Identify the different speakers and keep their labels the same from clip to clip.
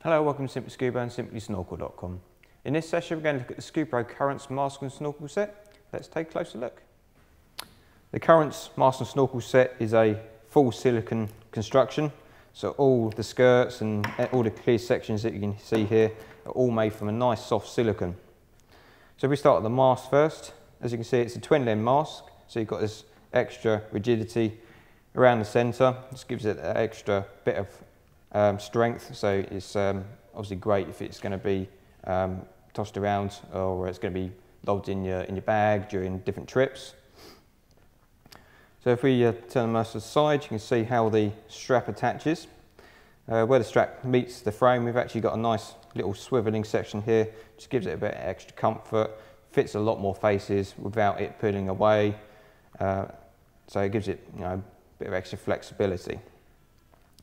Speaker 1: Hello, welcome to Simply Scuba and simplysnorkel.com. In this session we're going to look at the Scubapro Currents Mask and Snorkel set. Let's take a closer look. The Currents Mask and Snorkel set is a full silicone construction, so all the skirts and all the clear sections that you can see here are all made from a nice soft silicone. So if we start with the mask first, as you can see it's a twin lens mask, so you've got this extra rigidity around the centre. This gives it an extra bit of strength, so it's obviously great if it's going to be tossed around or it's going to be logged in your bag during different trips. So if we turn the mask to the side, you can see how the strap attaches. Where the strap meets the frame, we've actually got a nice little swivelling section here, just gives it a bit of extra comfort, fits a lot more faces without it pulling away, so it gives it a bit of extra flexibility.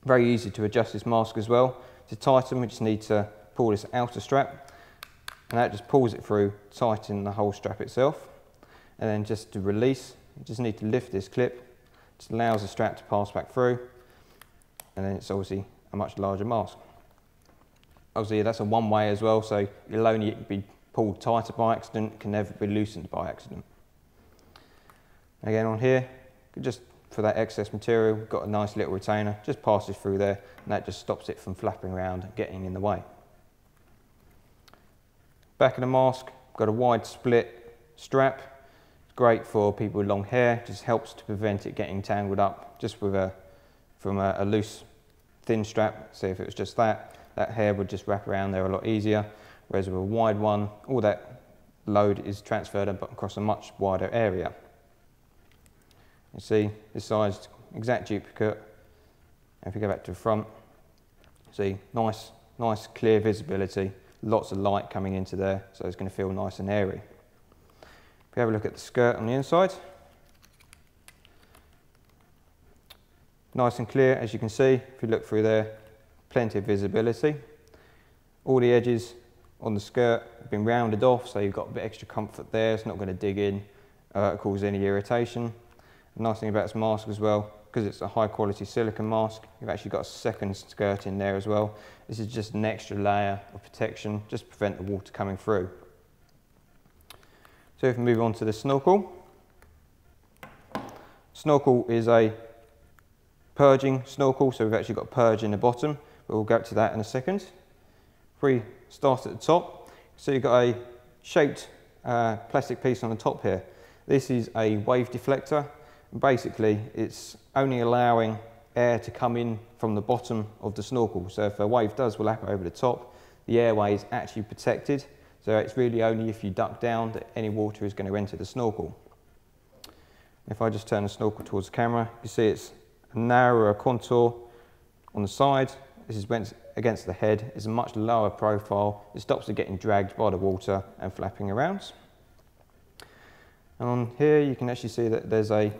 Speaker 1: Very easy to adjust this mask as well. To tighten, we just need to pull this outer strap, and that just pulls it through, tightening the whole strap itself. And then just to release, you just need to lift this clip, just allows the strap to pass back through, and then it's obviously a much larger mask. Obviously that's a one way as well, so it'll only be pulled tighter by accident, can never be loosened by accident. Again on here, just for that excess material, we've got a nice little retainer, just passes through there, and that just stops it from flapping around and getting in the way. Back of the mask, got a wide split strap. It's great for people with long hair, just helps to prevent it getting tangled up just with from a loose, thin strap. So if it was just that hair would just wrap around there a lot easier, whereas with a wide one, all that load is transferred across a much wider area. You see this side's exact duplicate. And if we go back to the front, see nice clear visibility, lots of light coming into there, so it's going to feel nice and airy. If we have a look at the skirt on the inside, nice and clear as you can see. If you look through there, plenty of visibility. All the edges on the skirt have been rounded off, so you've got a bit extra comfort there. It's not going to dig in, cause any irritation. The nice thing about this mask as well, because it's a high quality silicone mask, you've actually got a second skirt in there as well. This is just an extra layer of protection, just to prevent the water coming through. So if we move on to the snorkel. Snorkel is a purging snorkel, so we've actually got purge in the bottom, but we'll go to that in a second. If we start at the top, so you've got a shaped plastic piece on the top here. This is a wave deflector. Basically, it's only allowing air to come in from the bottom of the snorkel. So if a wave does lap over the top, the airway is actually protected. So it's really only if you duck down that any water is going to enter the snorkel. If I just turn the snorkel towards the camera, you see it's a narrower contour on the side. This is against the head. It's a much lower profile. It stops it getting dragged by the water and flapping around. And on here you can actually see that there's a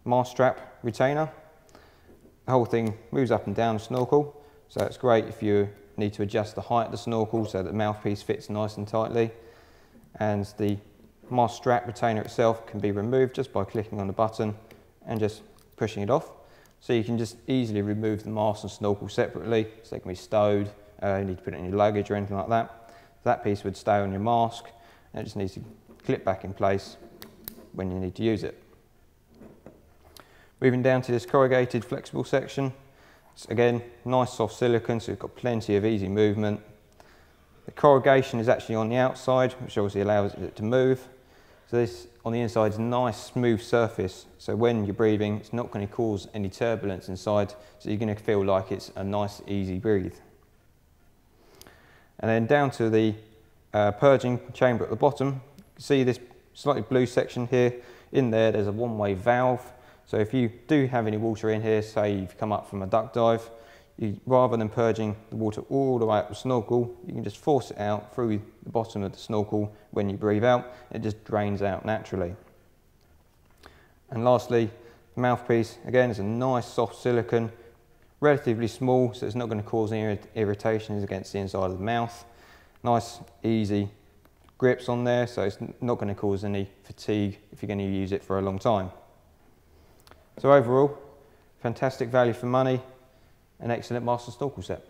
Speaker 1: mask strap retainer. The whole thing moves up and down the snorkel, so it's great if you need to adjust the height of the snorkel so that the mouthpiece fits nice and tightly. And the mask strap retainer itself can be removed just by clicking on the button and just pushing it off. So you can just easily remove the mask and snorkel separately, so they can be stowed, you need to put it in your luggage or anything like that. That piece would stay on your mask, and it just needs to clip back in place when you need to use it. Moving down to this corrugated flexible section, it's again nice soft silicone, so you've got plenty of easy movement. The corrugation is actually on the outside, which obviously allows it to move. So this on the inside is a nice smooth surface, so when you're breathing it's not going to cause any turbulence inside, so you're going to feel like it's a nice easy breathe. And then down to the purging chamber at the bottom. See this slightly blue section here. In there's a one-way valve, so if you do have any water in here, say you've come up from a duck dive, rather than purging the water all the way up the snorkel, you can just force it out through the bottom of the snorkel when you breathe out. It just drains out naturally. And lastly, the mouthpiece again is a nice soft silicone, relatively small, so it's not going to cause any irritations against the inside of the mouth. Nice easy grips on there, so it's not going to cause any fatigue if you're going to use it for a long time. So overall, fantastic value for money, an excellent master snorkel set.